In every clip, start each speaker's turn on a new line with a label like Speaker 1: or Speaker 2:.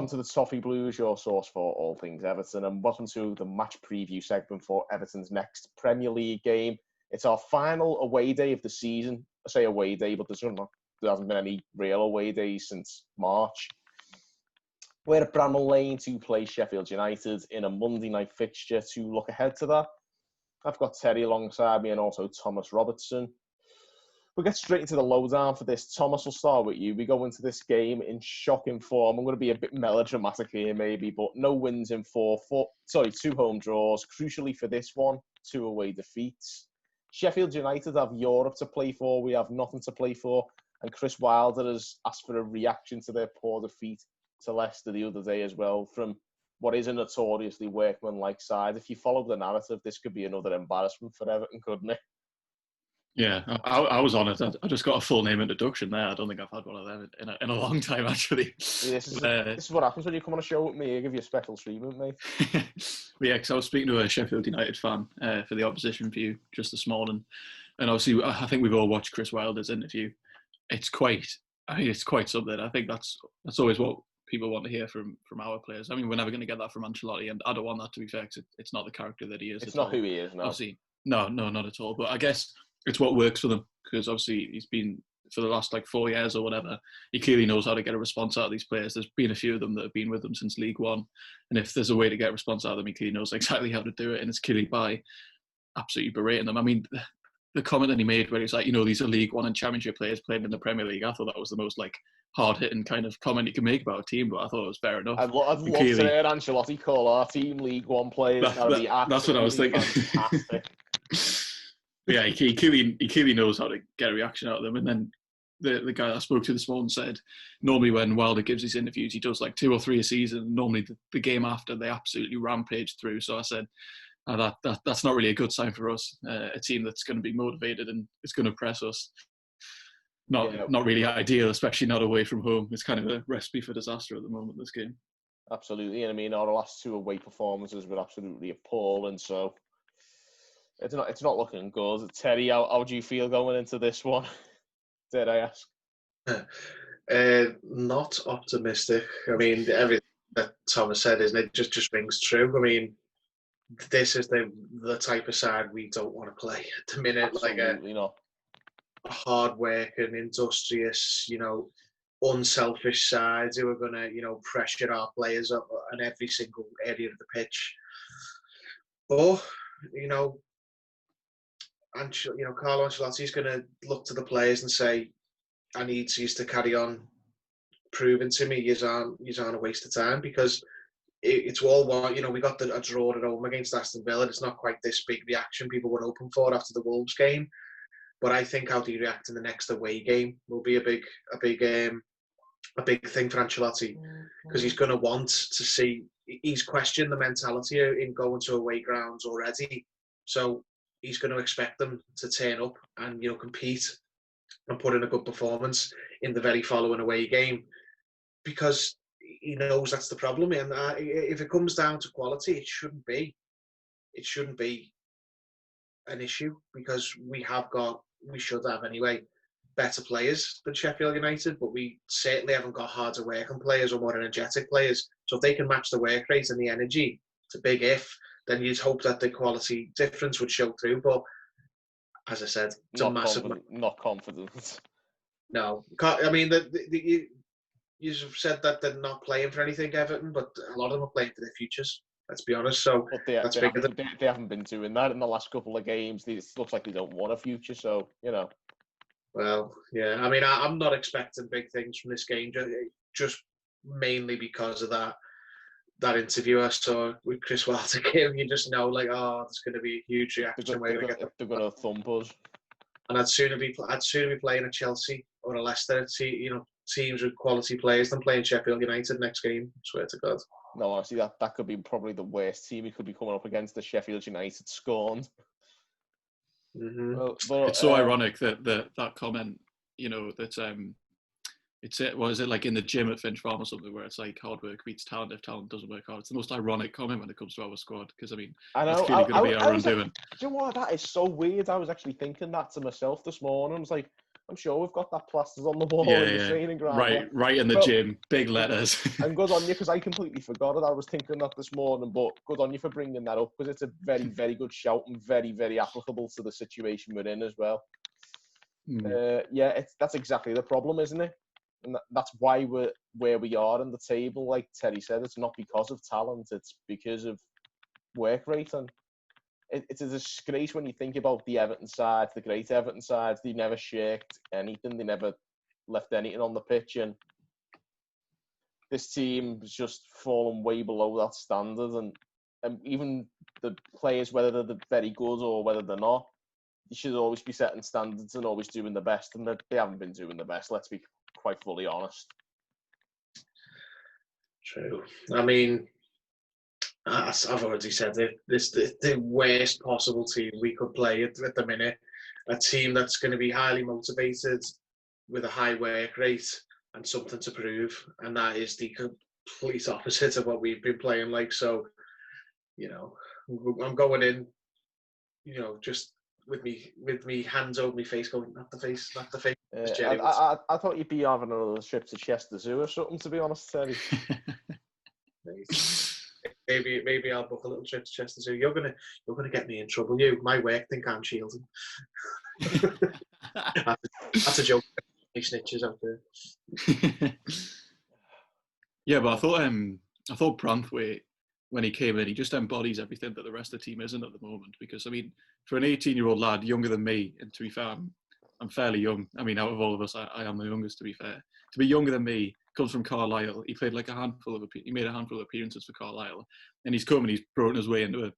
Speaker 1: Welcome to the Toffee Blues, your source for all things Everton, and welcome to the match preview segment for Everton's next Premier League game. It's our final away day of the season. I say away day, but there hasn't been any real away days since March. We're at Bramall Lane to play Sheffield United in a Monday night fixture to look ahead to that. I've got Terry alongside me and also Thomas Robertson. We'll get straight into the lowdown for this. Thomas, will start with you. We go into this game in shocking form. I'm going to be a bit melodramatic here, maybe, but no wins in 2 home draws. Crucially for this one, 2 away defeats. Sheffield United have Europe to play for. We have nothing to play for. And Chris Wilder has asked for a reaction to their poor defeat to Leicester the other day as well from what is a notoriously workmanlike side. If you follow the narrative, this could be another embarrassment for Everton, couldn't it?
Speaker 2: Yeah, I was on it. I just got a full name introduction there. I don't think I've had one of them in a long time, actually.
Speaker 1: This is what happens when you come on a show with me. I give you a special treatment, mate.
Speaker 2: Yeah, because I was speaking to a Sheffield United fan for the opposition view just this morning. And obviously, I think we've all watched Chris Wilder's interview. It's quite something. I think that's always what people want to hear from our players. I mean, we're never going to get that from Ancelotti, and I don't want that to be fair, because it's not the character that he is.
Speaker 1: It's not who he is, no.
Speaker 2: Obviously, no, not at all. But I guess it's what works for them, because obviously he's been, for the last 4 years or whatever, he clearly knows how to get a response out of these players. There's been a few of them that have been with them since League One, and if there's a way to get a response out of them, he clearly knows exactly how to do it, and it's clearly by absolutely berating them. I mean, the comment that he made where he's like, these are League One and Championship players playing in the Premier League, I thought that was the most hard-hitting kind of comment you can make about a team, but I thought it was fair enough.
Speaker 1: I'd love to hear Ancelotti call our team League One players.
Speaker 2: That's what I was thinking. Yeah, he clearly knows how to get a reaction out of them. And then the guy I spoke to this morning said, normally when Wilder gives his interviews, he does 2 or 3 a season. Normally the game after, they absolutely rampage through. So I said, that's not really a good sign for us. A team that's going to be motivated and is going to press us. Not really ideal, especially not away from home. It's kind of a recipe for disaster at the moment, this game.
Speaker 1: Absolutely. And I mean, our last 2 away performances were absolutely appalling. So it's not looking good. Terry, how do you feel going into this one? Did I ask?
Speaker 3: Not optimistic. I mean, everything that Thomas said, isn't it? Just rings true. I mean, this is the type of side we don't want to play at the minute.
Speaker 1: Absolutely not.
Speaker 3: A hard-working, industrious, unselfish sides who are going to, pressure our players up on every single area of the pitch. Or, Carlo Ancelotti's going to look to the players and say, I need you to carry on proving to me you aren't a waste of time, because it's all one. We got a draw at home against Aston Villa. It's not quite this big reaction people were hoping for after the Wolves game. But I think how do you react in the next away game will be a big thing for Ancelotti, because he's going to want to see. He's questioned the mentality in going to away grounds already, so he's going to expect them to turn up and compete and put in a good performance in the very following away game, because he knows that's the problem. And if it comes down to quality, it shouldn't be an issue, because we should have anyway better players than Sheffield United, but we certainly haven't got harder working players or more energetic players. So if they can match the work rate and the energy, it's a big if. Then you'd hope that the quality difference would show through. But as I said, it's a massive.
Speaker 1: Not confident.
Speaker 3: No, I mean you've said that they're not playing for anything, Everton, but a lot of them are playing for their futures. Let's be honest. So
Speaker 1: they haven't been doing that in the last couple of games. It looks like they don't want a future. So
Speaker 3: Well, yeah. I mean, I'm not expecting big things from this game, just mainly because of that interview I saw with Chris Wilder. You just know, there's going to be a huge reaction.
Speaker 1: They're going to thump us.
Speaker 3: And I'd sooner be playing a Chelsea or a Leicester, teams with quality players, than playing Sheffield United next game. I swear to God.
Speaker 1: No, honestly, that could be probably the worst team he could be coming up against. The Sheffield United scorned.
Speaker 3: Mm-hmm.
Speaker 2: It's so ironic that comment, was it like in the gym at Finch Farm or something, where it's like hard work beats talent if talent doesn't work hard. It's the most ironic comment when it comes to our squad, because I mean, that's clearly going to be our undoing.
Speaker 1: Do you know what? That is so weird. I was actually thinking that to myself this morning. I was like, I'm sure we've got that plastered on the wall in the training ground.
Speaker 2: Right in the gym, big letters.
Speaker 1: And good on you, because I completely forgot it. I was thinking that this morning, but good on you for bringing that up, because it's a very, very good shout and very, very applicable to the situation we're in as well. That's exactly the problem, isn't it? And that's why we're where we are in the table. Like Terry said, it's not because of talent, it's because of work rate. And it's a disgrace when you think about the Everton side, the great Everton side. They never shirked anything. They never left anything on the pitch. And this team has just fallen way below that standard. And even the players, whether they're very good or whether they're not, you should always be setting standards and always doing the best. And they haven't been doing the best, let's be quite fully honest.
Speaker 3: True. I mean, as I've already said, this the worst possible team we could play at the minute. A team that's going to be highly motivated, with a high work rate and something to prove, and that is the complete opposite of what we've been playing like. So, I'm going in, just with me hands over my face, going, not the face.
Speaker 1: I thought you'd be having another trip to Chester Zoo or something, to be honest, Terry.
Speaker 3: Maybe I'll book a little trip to Chester Zoo. You're gonna get me in trouble. My work think I'm shielding. That's a joke. He snitches out there.
Speaker 2: Yeah, but I thought Branthwaite, when he came in, he just embodies everything that the rest of the team isn't at the moment. Because I mean, for an 18-year-old lad, younger than me, and to be fair, I'm fairly young. I mean, out of all of us, I am the youngest, to be fair. To be younger than me, comes from Carlisle. He played like he made a handful of appearances for Carlisle, and he's come and he's broken his way into an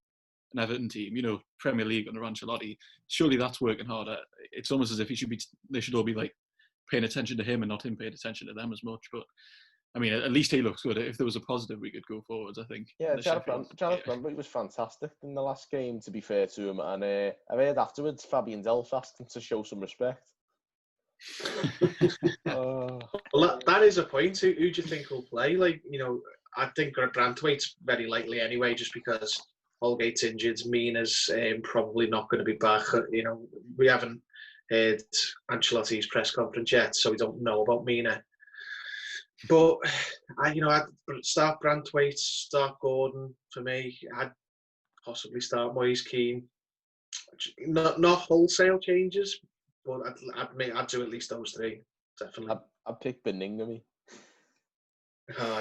Speaker 2: Everton team, Premier League under Ancelotti. Surely that's working harder. It's almost as if they should all be like paying attention to him and not him paying attention to them as much. But I mean, at least he looks good. If there was a positive, we could go forwards, I think.
Speaker 1: Yeah, Jared Branthwaite was fantastic in the last game, to be fair to him. And I heard afterwards, Fabian Delph asked him to show some respect.
Speaker 3: Well, that is a point. Who do you think will play? I think Branthwaite's very likely anyway, just because Holgate's injured. Mina's probably not going to be back. We haven't heard Ancelotti's press conference yet, so we don't know about Mina. But I'd start Branthwaite, start Gordon for me. I'd possibly start Moise Keane. Not wholesale changes, but I'd do at least those three, definitely.
Speaker 1: I'd pick Beningame.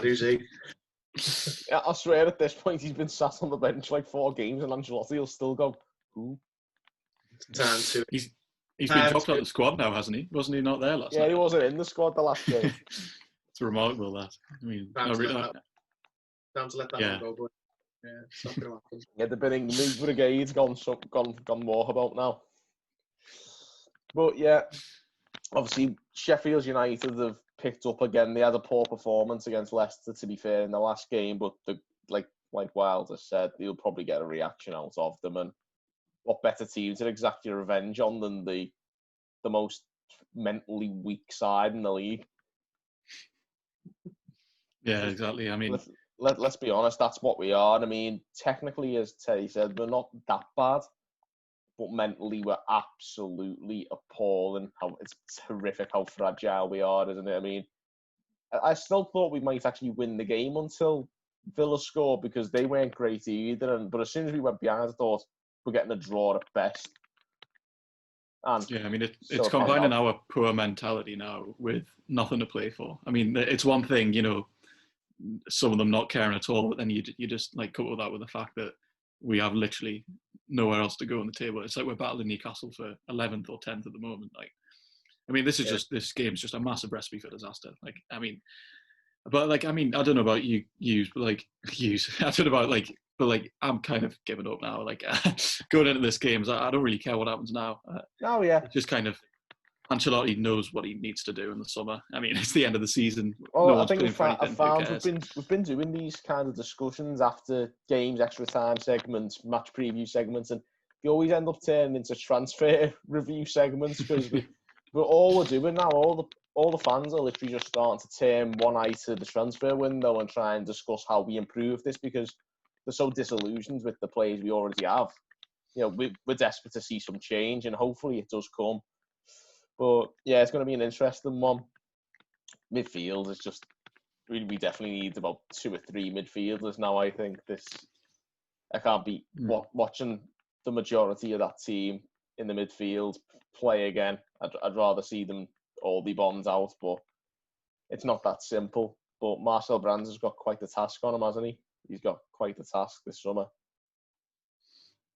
Speaker 3: Who's he?
Speaker 1: I swear at this point he's been sat on the bench like 4 games and Ancelotti will still go, who?
Speaker 2: He's been dropped out of the squad now, hasn't he? Wasn't he not there last night?
Speaker 1: Yeah, he wasn't in the squad the last game.
Speaker 2: It's remarkable, that. I mean,
Speaker 3: time to let that one go, but it's not going to happen.
Speaker 1: Yeah, the Beningame brigade's gone more about now. But yeah, obviously Sheffield United have picked up again. They had a poor performance against Leicester, to be fair, in the last game, but like Wilder said, they'll probably get a reaction out of them. And what better team to exact your revenge on than the most mentally weak side in the league?
Speaker 2: Yeah, exactly. I mean,
Speaker 1: let's be honest, that's what we are. And I mean, technically, as Terry said, we're not that bad, but mentally we're absolutely appalling. It's horrific how fragile we are, isn't it? I mean, I still thought we might actually win the game until Villa scored, because they weren't great either. But as soon as we went behind, I thought we're getting a draw at best. And
Speaker 2: yeah, I mean, it's combining our poor mentality now with nothing to play for. I mean, it's one thing, some of them not caring at all, but then you just like couple that with the fact that we have literally nowhere else to go on the table. It's like we're battling Newcastle for 11th or 10th at the moment. Like, I mean, this game's just a massive recipe for disaster. Like, I mean, I don't know about you, but I don't know about but I'm kind of giving up now. Like, going into this game, I don't really care what happens now. Just kind of, Ancelotti knows what he needs to do in the summer. I mean, it's the end of the season.
Speaker 1: I think we've been doing these kind of discussions after games, extra time segments, match preview segments, and they always end up turning into transfer review segments, because we're all we're doing now. All the fans are literally just starting to turn one eye to the transfer window and try and discuss how we improve this, because they're so disillusioned with the players we already have. We're desperate to see some change, and hopefully it does come. But yeah, it's going to be an interesting one. Midfield is just we definitely need about 2 or 3 midfielders now. I think I can't be watching the majority of that team in the midfield play again. I'd rather see them all be bombed out, but it's not that simple. But Marcel Brands has got quite the task on him, hasn't he? He's got quite the task this summer.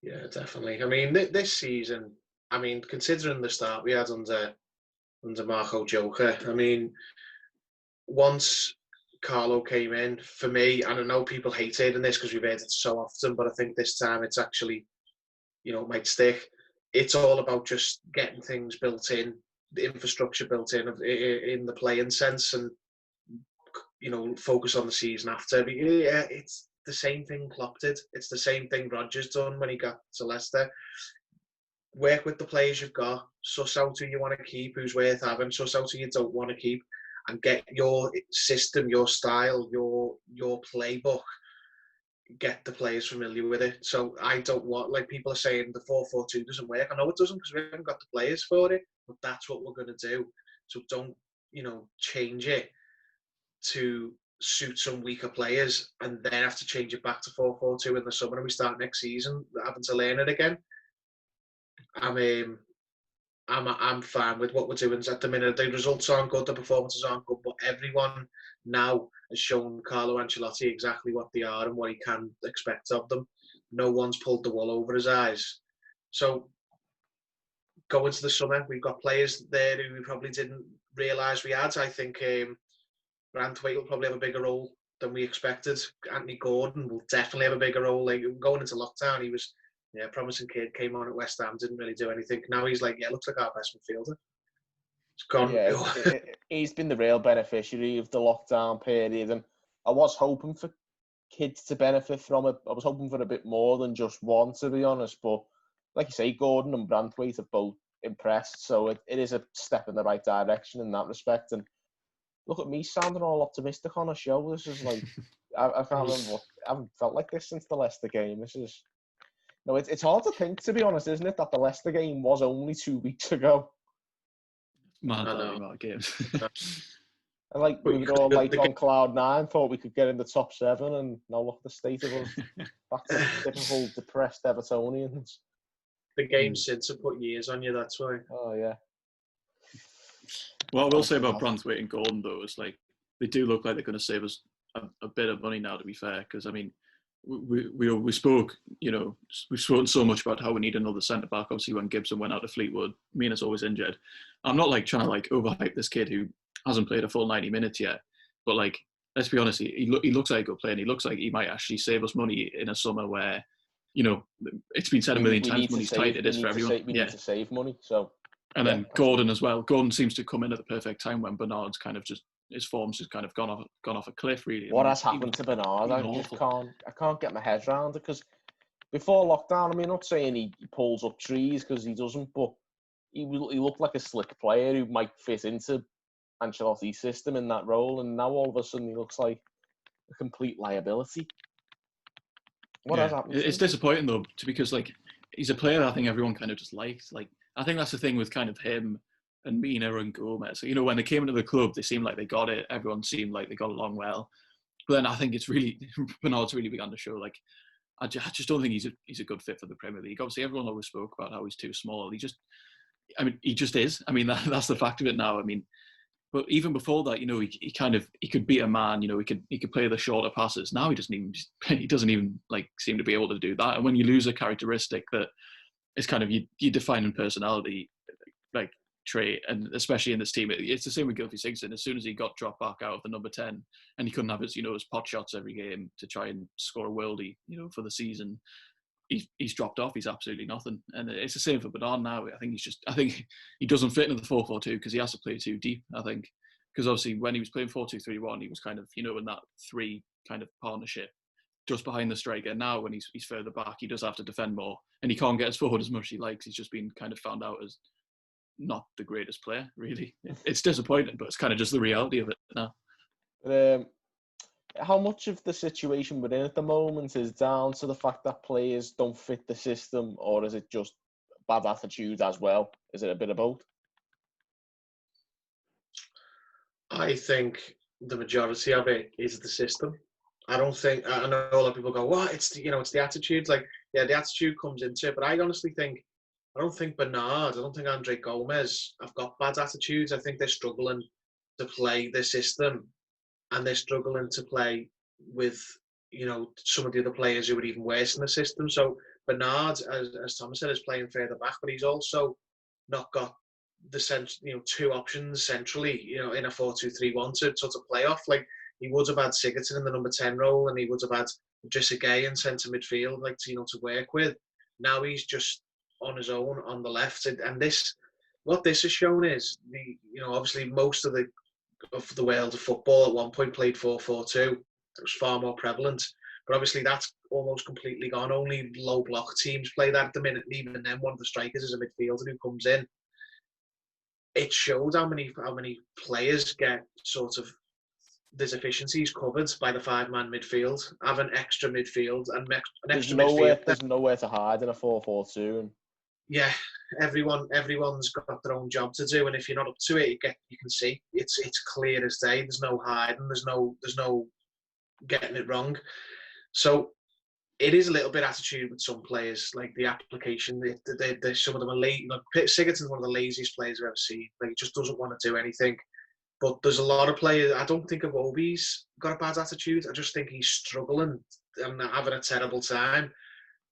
Speaker 3: Yeah, definitely. I mean, this season, I mean, considering the start we had under Marco Joker, I mean, once Carlo came in, for me, and I know people hate hearing this because we've heard it so often, but I think this time it's actually, might stick. It's all about just getting things built in, the infrastructure built in the playing sense, and focus on the season after. But yeah, it's the same thing Klopp did. It's the same thing Rodgers done when he got to Leicester. Work with the players you've got, suss out who you want to keep, who's worth having, suss out who you don't want to keep, and get your system, your style, your playbook. Get the players familiar with it. So I don't want, like people are saying, the 4-4-2 doesn't work. I know it doesn't because we haven't got the players for it, but that's what we're going to do. So don't, change it to suit some weaker players and then have to change it back to 4-4-2 in the summer and we start next season having to learn it again. I'm fine with what we're doing at the minute. The results aren't good, the performances aren't good, but everyone now has shown Carlo Ancelotti exactly what they are and what he can expect of them. No one's pulled the wool over his eyes. So go into the summer, we've got players there who we probably didn't realise we had. I think Branthwaite will probably have a bigger role than we expected. Anthony Gordon will definitely have a bigger role. Like going into lockdown, he was a promising kid, came on at West Ham, didn't really do anything. Now he's like, looks like our best midfielder. It's gone.
Speaker 1: Yeah, he's been the real beneficiary of the lockdown period, and I was hoping for kids to benefit from it. I was hoping for a bit more than just one, to be honest. But like you say, Gordon and Branthwaite have both impressed, so it is a step in the right direction in that respect. And look at me sounding all optimistic on a show. This is like I can't remember. I haven't felt like this since the Leicester game. It's hard to think, to be honest, isn't it, that the Leicester game was only 2 weeks ago.
Speaker 2: Man, that game.
Speaker 1: And like we were all like on cloud 9, thought we could get in the top 7, and now look at the state of us. Back to typical depressed Evertonians.
Speaker 3: The games since have put years on you. That's why.
Speaker 1: Oh yeah.
Speaker 2: What I will say about Branthwaite and Gordon though is like they do look like they're going to save us a bit of money now. To be fair, because I mean, we spoke, we've spoken so much about how we need another centre back. Obviously, when Gibson went out to Fleetwood, Mina's always injured. I'm not like trying to like overhype this kid who hasn't played a full 90 minutes yet, but like let's be honest, he looks like a good player, and he looks like he might actually save us money in a summer where, it's been said a million times, money's tight. It is for everyone.
Speaker 1: We need to save money, so.
Speaker 2: And then Gordon as well. Gordon seems to come in at the perfect time when Bernard's kind of his form's just kind of gone off a cliff, really.
Speaker 1: What has happened to Bernard? I can't get my head around it, because before lockdown, I mean, I'm not saying he pulls up trees, because he doesn't, but he looked like a slick player who might fit into Ancelotti's system in that role, and now all of a sudden he looks like a complete liability. What has happened?
Speaker 2: It's disappointing though, because like he's a player that I think everyone kind of just likes. Like I think that's the thing with kind of him and Mina and Gomez. So, when they came into the club, they seemed like they got it. Everyone seemed like they got along well. But then I think it's really Bernard's really begun to show. Like I just don't think he's a good fit for the Premier League. Obviously, everyone always spoke about how he's too small. He just is. I mean, that's the fact of it now. I mean, but even before that, he could beat a man. He could play the shorter passes. Now he doesn't even like seem to be able to do that. And when you lose a characteristic that is kind of your defining personality, like trait, and especially in this team, it's the same with Gylfi Sigurdsson. As soon as he got dropped back out of the number 10, and he couldn't have his pot shots every game to try and score a worldie, for the season, he's dropped off. He's absolutely nothing. And it's the same for Bernard now. I think he doesn't fit into the 4-4-2 because he has to play too deep. I think because obviously when he was playing 4-2-3-1, he was kind of in that 3 kind of partnership just behind the striker. Now when he's further back, he does have to defend more, and he can't get as forward as much as he likes. He's just been kind of found out as not the greatest player, really. It's disappointing, but it's kind of just the reality of it now.
Speaker 1: How much of the situation we're in at the moment is down to the fact that players don't fit the system, or is it just bad attitude as well? Is it a bit of both?
Speaker 3: I think the majority of it is the system. I don't think. I know a lot of people go, "What? It's it's the attitude." Like, yeah, the attitude comes into it, but I honestly think I don't think Bernard, I don't think Andre Gomez have got bad attitudes. I think they're struggling to play their system, and they're struggling to play with some of the other players who are even worse in the system. So Bernard, as Thomas said, is playing further back, but he's also not got the two options centrally, in a 4-2-3-1 to sort of play off. Like, he would have had Sigurdsson in the number 10 role, and he would have had Idrissa Gueye in centre midfield, like to work with. Now he's just on his own on the left, and what this has shown is obviously most of the world of football at one point played 4-4-2. It was far more prevalent, but obviously that's almost completely gone. Only low block teams play that at the minute, and even then, one of the strikers is a midfielder who comes in. It showed how many players get sort of their deficiencies covered by the 5-man midfield. Have an extra midfield and midfield.
Speaker 1: There's nowhere to hide in a 4-4-2.
Speaker 3: Yeah, everyone's got their own job to do, and if you're not up to it, you can see it's clear as day. There's no hiding. There's no getting it wrong. So it is a little bit attitude with some players, like the application. Some of them are late. Sigurdsson's one of the laziest players I've ever seen. Like, he just doesn't want to do anything. But there's a lot of players. I don't think Iwobi's got a bad attitude. I just think he's struggling and having a terrible time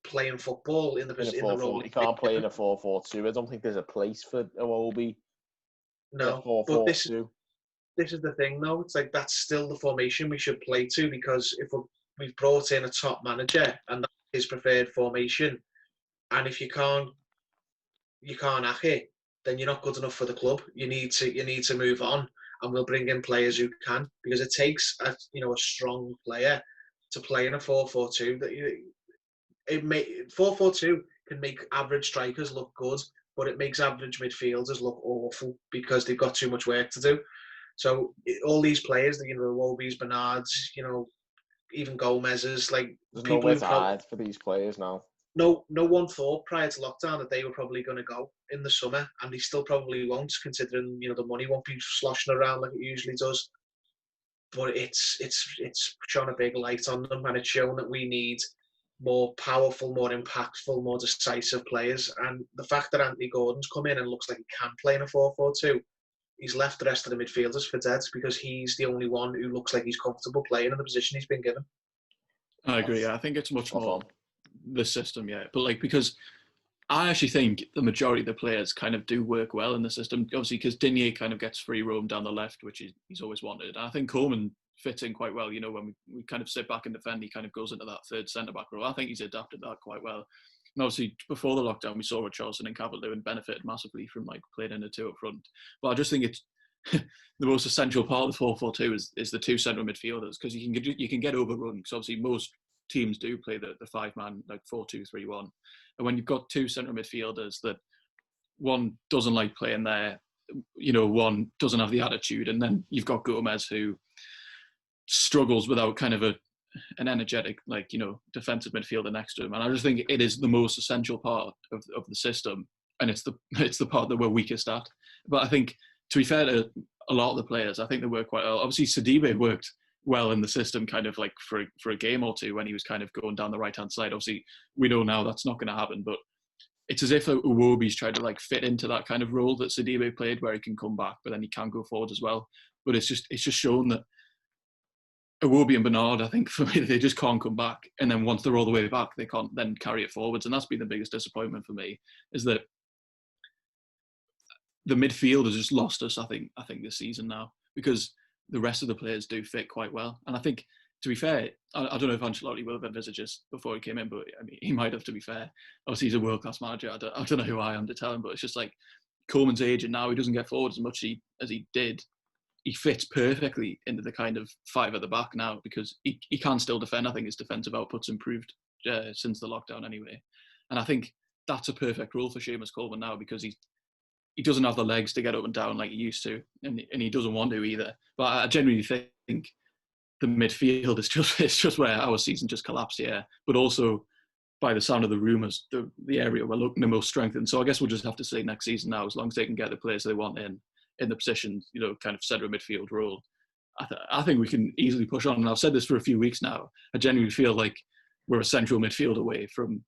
Speaker 3: playing football in the role.
Speaker 1: He can't play in a 4-4-2. I don't think there's a place for Iwobi.
Speaker 3: No, but this is the thing, though. It's like that's still the formation we should play to, because if we've brought in a top manager and that's his preferred formation, and if you can't hack it, then you're not good enough for the club. You need to move on, and we'll bring in players who can, because it takes a strong player to play in a 4-4-2. 4-4-2 can make average strikers look good, but it makes average midfielders look awful because they've got too much work to do. So all these players, the Wobbies, Bernards, even Gomez's, like,
Speaker 1: there's nowhere to hide for these players now.
Speaker 3: No one thought prior to lockdown that they were probably going to go in the summer, and they still probably won't, considering the money won't be sloshing around like it usually does. But it's shone a big light on them, and it's shown that we need more powerful, more impactful, more decisive players. And the fact that Anthony Gordon's come in and looks like he can play in a 4-4-2, he's left the rest of the midfielders for dead, because he's the only one who looks like he's comfortable playing in the position he's been given.
Speaker 2: I agree. Yeah, I think it's much more the system, yeah. But because I actually think the majority of the players kind of do work well in the system. Obviously, because Digne kind of gets free roam down the left, which he's always wanted. And I think Coleman fits in quite well. When we kind of sit back and defend, he kind of goes into that third centre-back role. I think he's adapted that quite well. And obviously, before the lockdown, we saw Richarlison and Calvert-Lewin benefited massively from playing in the two up front. But I just think it's the most essential part of the 4-4-2 is the two central midfielders, because you can get overrun. Because obviously most teams do play the 5-man 4-2-3-1, and when you've got two central midfielders that one doesn't like playing there, one doesn't have the attitude, and then you've got Gomez who struggles without kind of an energetic defensive midfielder next to him. And I just think it is the most essential part of the system, and it's the part that we're weakest at. But I think, to be fair to a lot of the players, I think they work quite well. Obviously Sidibe worked well in the system kind of for a game or two when he was kind of going down the right hand side. Obviously we know now that's not going to happen, but it's as if Iwobi's tried to fit into that kind of role that Sidibe played, where he can come back but then he can go forward as well. But it's just shown that Iwobi and Bernard, I think, for me, they just can't come back. And then once they're all the way back, they can't then carry it forwards. And that's been the biggest disappointment for me, is that the midfield has just lost us, I think this season now, because the rest of the players do fit quite well. And I think, to be fair, I don't know if Ancelotti will have envisaged this before he came in, but I mean, he might have, to be fair. Obviously, he's a world-class manager. I don't know who I am to tell him, but it's just Coleman's age, and now he doesn't get forward as much as he did. He fits perfectly into the kind of five at the back now, because he can still defend. I think his defensive output's improved since the lockdown anyway. And I think that's a perfect role for Seamus Coleman now, because he doesn't have the legs to get up and down like he used to, and he doesn't want to either. But I genuinely think the midfield is just where our season just collapsed here. But also, by the sound of the rumours, the area we're looking the most strengthened. So I guess we'll just have to see next season now, as long as they can get the players they want in. in the position, kind of centre midfield role, I think we can easily push on. And I've said this for a few weeks now. I genuinely feel like we're a central midfield away from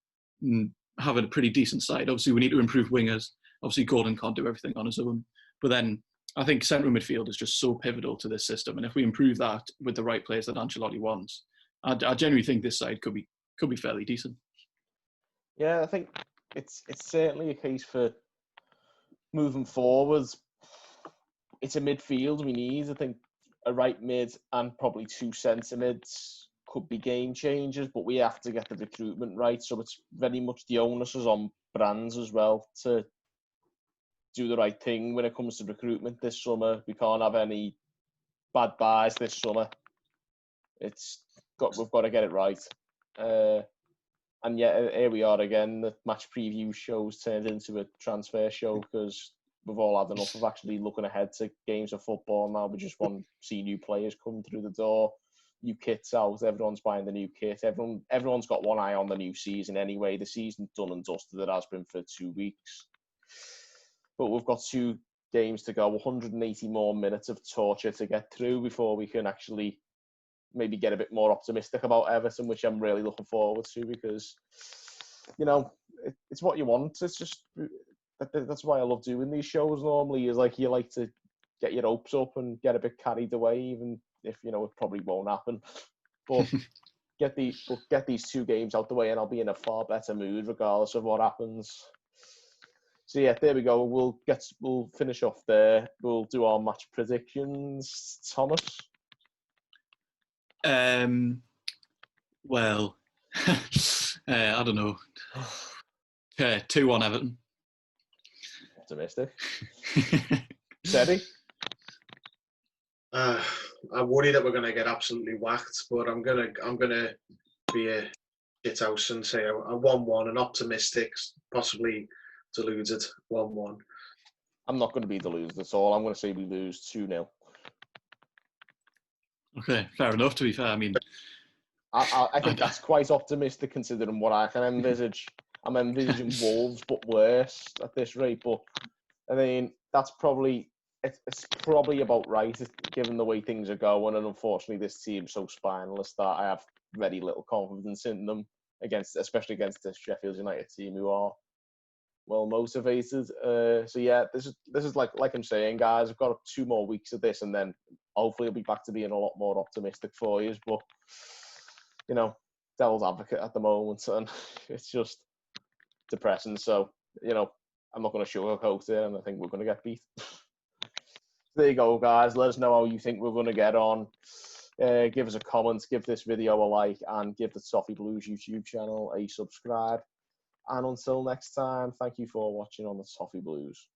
Speaker 2: having a pretty decent side. Obviously, we need to improve wingers. Obviously, Gordon can't do everything on his own. But then I think central midfield is just so pivotal to this system. And if we improve that with the right players that Ancelotti wants, I genuinely think this side could be fairly decent.
Speaker 1: Yeah, I think it's certainly a case for moving forwards. It's a midfield we need. I think a right mid and probably two centre mids could be game changers, but we have to get the recruitment right. So it's very much the onus is on Brands as well to do the right thing when it comes to recruitment this summer. We can't have any bad buys this summer. We've got to get it right. And yet here we are again. The match preview show's turned into a transfer show because we've all had enough of actually looking ahead to games of football now. We just want to see new players come through the door, new kits out. Everyone's buying the new kit. Everyone's got one eye on the new season anyway. The season's done and dusted. It has been for 2 weeks. But we've got 2 games to go, 180 more minutes of torture to get through before we can actually maybe get a bit more optimistic about Everton, which I'm really looking forward to because, it's what you want. It's just, that's why I love doing these shows normally, is like you like to get your hopes up and get a bit carried away, even if, it probably won't happen. But get these 2 games out the way and I'll be in a far better mood regardless of what happens. So yeah, there we go. We'll finish off there. We'll do our match predictions. Thomas?
Speaker 2: Well, I don't know. 2-1 Everton.
Speaker 1: Optimistic. Sebby?
Speaker 3: I'm worried that we're going to get absolutely whacked, but I'm gonna be a shithouse and say a 1-1, an optimistic, possibly deluded 1-1.
Speaker 1: I'm not going to be deluded at all. I'm going to say we lose 2-0.
Speaker 2: Okay, fair enough, to be fair. I mean,
Speaker 1: I think that's quite optimistic considering what I can envisage. I'm envisaging Wolves, but worse at this rate. But I mean, it's probably about right given the way things are going. And unfortunately, this team's so spineless that I have very little confidence in them especially against the Sheffield United team who are well motivated. So yeah, this is like I'm saying, guys. I've got 2 more weeks of this, and then hopefully I'll be back to being a lot more optimistic for you. But devil's advocate at the moment, and it's just depressing. So I'm not going to sugarcoat it, and I think we're going to get beat. There you go, guys. Let us know how you think we're going to get on. Give us a comment, give this video a like, and give the Toffee Blues YouTube channel a subscribe. And until next time, thank you for watching on the Toffee Blues.